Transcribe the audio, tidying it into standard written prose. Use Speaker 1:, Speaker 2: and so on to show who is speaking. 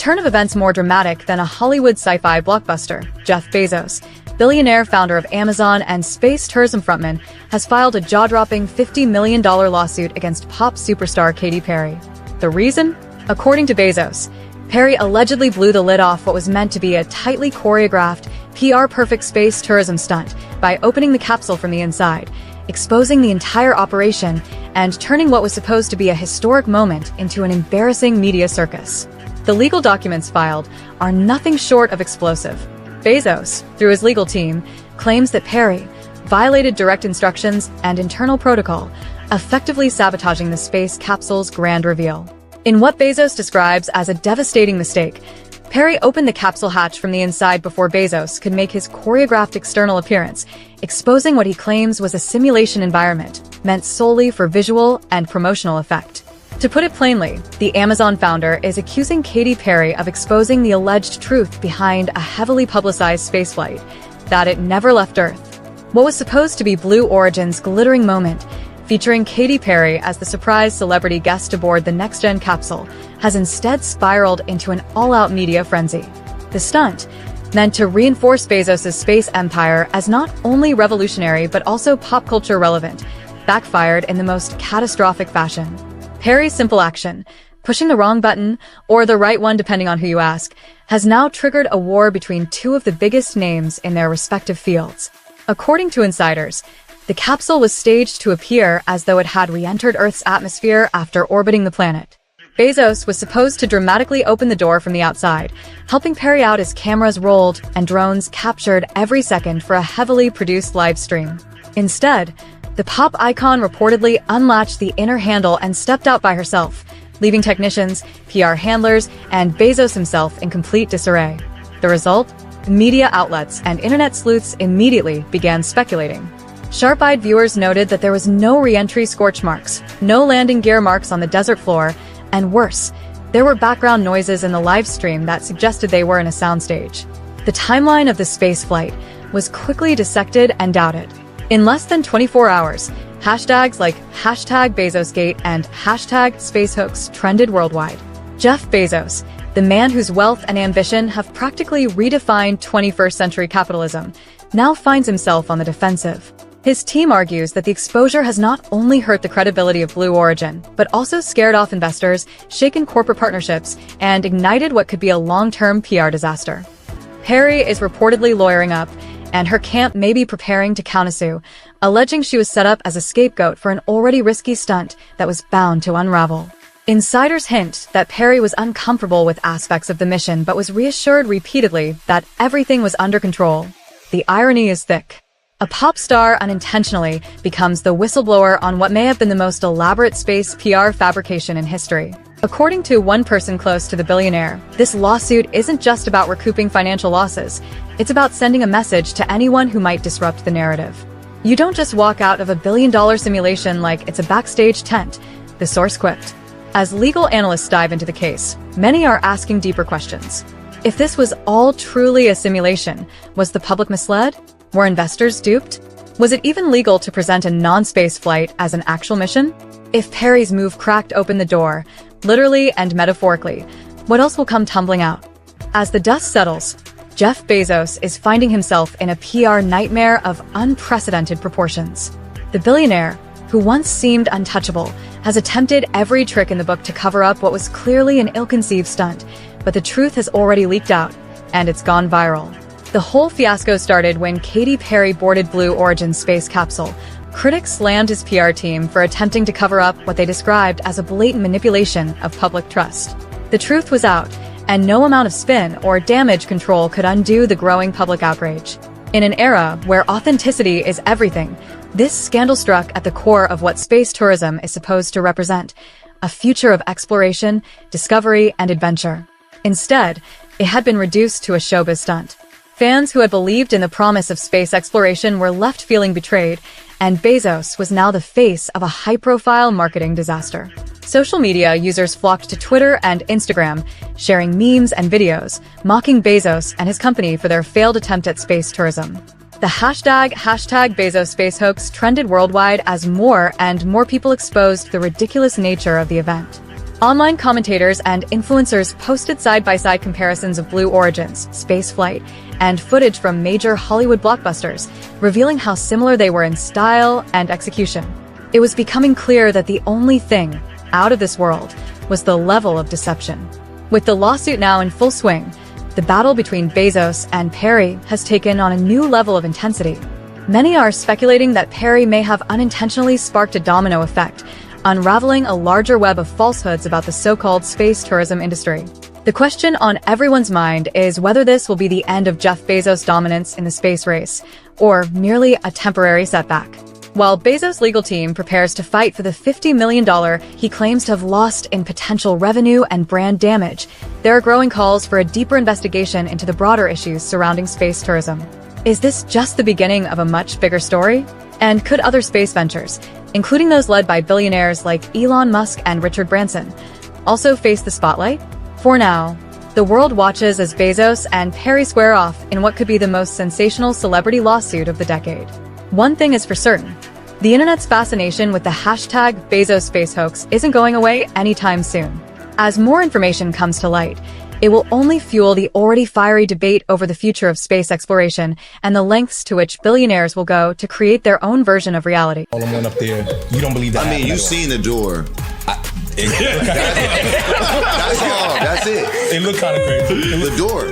Speaker 1: turn of events more dramatic than a Hollywood sci-fi blockbuster. Jeff Bezos, billionaire founder of Amazon and space tourism frontman, has filed a jaw-dropping $50 million lawsuit against pop superstar Katy Perry. The reason? According to Bezos, Perry allegedly blew the lid off what was meant to be a tightly choreographed, PR-perfect space tourism stunt by opening the capsule from the inside, exposing the entire operation, and turning what was supposed to be a historic moment into an embarrassing media circus. The legal documents filed are nothing short of explosive. Bezos, through his legal team, claims that Perry violated direct instructions and internal protocol, effectively sabotaging the space capsule's grand reveal. In what Bezos describes as a devastating mistake, Perry opened the capsule hatch from the inside before Bezos could make his choreographed external appearance, exposing what he claims was a simulation environment meant solely for visual and promotional effect. To put it plainly, the Amazon founder is accusing Katy Perry of exposing the alleged truth behind a heavily publicized spaceflight, that it never left Earth. What was supposed to be Blue Origin's glittering moment, featuring Katy Perry as the surprise celebrity guest aboard the next-gen capsule, has instead spiraled into an all-out media frenzy. The stunt, meant to reinforce Bezos' space empire as not only revolutionary but also pop culture relevant, backfired in the most catastrophic fashion. Perry's simple action, pushing the wrong button, or the right one depending on who you ask, has now triggered a war between two of the biggest names in their respective fields. According to insiders, the capsule was staged to appear as though it had re-entered Earth's atmosphere after orbiting the planet. Bezos was supposed to dramatically open the door from the outside, helping Perry out as cameras rolled and drones captured every second for a heavily produced live stream. Instead, the pop icon reportedly unlatched the inner handle and stepped out by herself, leaving technicians, PR handlers, and Bezos himself in complete disarray. The result? Media outlets and internet sleuths immediately began speculating. Sharp-eyed viewers noted that there was no re-entry scorch marks, no landing gear marks on the desert floor, and worse, there were background noises in the live stream that suggested they were in a soundstage. The timeline of the space flight was quickly dissected and doubted. In less than 24 hours, hashtags like #BezosGate and #SpaceHoax trended worldwide. Jeff Bezos, the man whose wealth and ambition have practically redefined 21st century capitalism, now finds himself on the defensive. His team argues that the exposure has not only hurt the credibility of Blue Origin, but also scared off investors, shaken corporate partnerships, and ignited what could be a long-term PR disaster. Perry is reportedly lawyering up, and her camp may be preparing to countersue, alleging she was set up as a scapegoat for an already risky stunt that was bound to unravel. Insiders hint that Perry was uncomfortable with aspects of the mission but was reassured repeatedly that everything was under control. The irony is thick. A pop star unintentionally becomes the whistleblower on what may have been the most elaborate space PR fabrication in history. According to one person close to the billionaire, this lawsuit isn't just about recouping financial losses, it's about sending a message to anyone who might disrupt the narrative. You don't just walk out of a billion-dollar simulation like it's a backstage tent, the source quipped. As legal analysts dive into the case, many are asking deeper questions. If this was all truly a simulation, was the public misled? Were investors duped? Was it even legal to present a non-space flight as an actual mission? If Perry's move cracked open the door, literally and metaphorically, what else will come tumbling out? As the dust settles, Jeff Bezos is finding himself in a PR nightmare of unprecedented proportions. The billionaire, who once seemed untouchable, has attempted every trick in the book to cover up what was clearly an ill-conceived stunt, but the truth has already leaked out, and it's gone viral. The whole fiasco started when Katy Perry boarded Blue Origin's space capsule. Critics slammed his PR team for attempting to cover up what they described as a blatant manipulation of public trust. The truth was out, and no amount of spin or damage control could undo the growing public outrage. In an era where authenticity is everything, this scandal struck at the core of what space tourism is supposed to represent: a future of exploration, discovery, and adventure. Instead, it had been reduced to a showbiz stunt. Fans who had believed in the promise of space exploration were left feeling betrayed, and Bezos was now the face of a high-profile marketing disaster. Social media users flocked to Twitter and Instagram, sharing memes and videos, mocking Bezos and his company for their failed attempt at space tourism. The #BezosSpaceHoax trended worldwide as more and more people exposed the ridiculous nature of the event. Online commentators and influencers posted side-by-side comparisons of Blue Origin's spaceflight and footage from major Hollywood blockbusters, revealing how similar they were in style and execution. It was becoming clear that the only thing out of this world was the level of deception. With the lawsuit now in full swing, the battle between Bezos and Perry has taken on a new level of intensity. Many are speculating that Perry may have unintentionally sparked a domino effect, unraveling a larger web of falsehoods about the so-called space tourism industry. The question on everyone's mind is whether this will be the end of Jeff Bezos' dominance in the space race, or merely a temporary setback. While Bezos' legal team prepares to fight for the $50 million he claims to have lost in potential revenue and brand damage, there are growing calls for a deeper investigation into the broader issues surrounding space tourism. Is this just the beginning of a much bigger story? And could other space ventures, including those led by billionaires like Elon Musk and Richard Branson, also face the spotlight? For now, the world watches as Bezos and Perry square off in what could be the most sensational celebrity lawsuit of the decade. One thing is for certain, the internet's fascination with the hashtag Bezos space hoax isn't going away anytime soon. As more information comes to light, it will only fuel the already fiery debate over the future of space exploration and the lengths to which billionaires will go to create their own version of reality.
Speaker 2: All them went up there. You don't believe that?
Speaker 3: I mean, you've seen the door. That's all. That's it.
Speaker 2: It looked kind of crazy.
Speaker 3: The door.